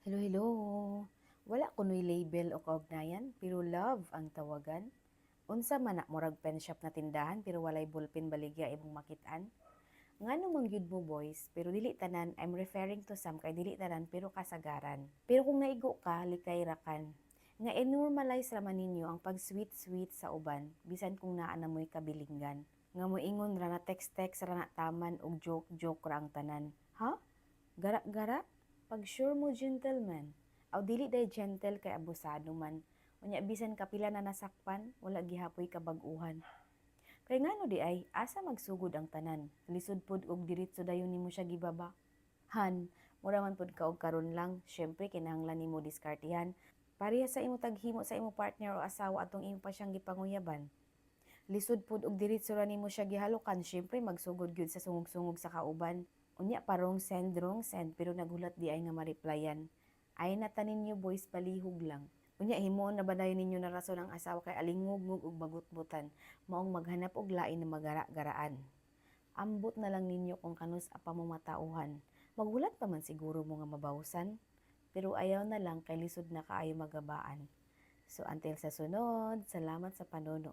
Hello, hello. Wala kunoy label o kaugnayan, pero love ang tawagan. Unsa man na murag pen shop na tindahan pero walay ballpen baligya imong makitaan. Ngano man gyud mo boys, pero dili tanan, I'm referring to some kay dili tanan pero kasagaran. Pero kung naigo ka, likay rakan. Nga i-normalize raman ninyo ang pag-sweet-sweet sa uban, bisan kung naa na mo'y kabilinggan. Nga moingon ra na text-text ra na taman og joke-joke ra ang tanan. Ha? Gara-gara? Pag sure mo gentleman, aw dili day gentle kay abusado man. Unya bisan kapila na nasakpan, wala gihapoy kabag-uhan. Kay ngano di ay, asa magsugod ang tanan. Lisod pod og diretso dayon nimo siya gibaba. Han, mura man pod ka og karon lang, syempre kinahanglan nimo diskartehan. Pareha sa imo taghimo sa imo partner o asawa atong imo pa siyang gipanguyaban. Lisod pod og diretso ra nimo siya gihalukan, syempre magsugod gyud sa sungog-sungog sa kauban. Unya parong wrong send pero nagulat di ay nga ma-replyan. Ay nata ninyo boys palihog lang. Unya himuon na ba dayon ninyo na rason ang asawa kay alingog-ngog ug magutbutan, maong maghanap og lain na magara-garaan. Ambot na lang ninyo kung kanus apa mo matauhan. Magulat pa man siguro mo nga mabawsan, pero ayaw na lang kay lisod na kaayo magabaan. So until sa sunod, salamat sa panonood.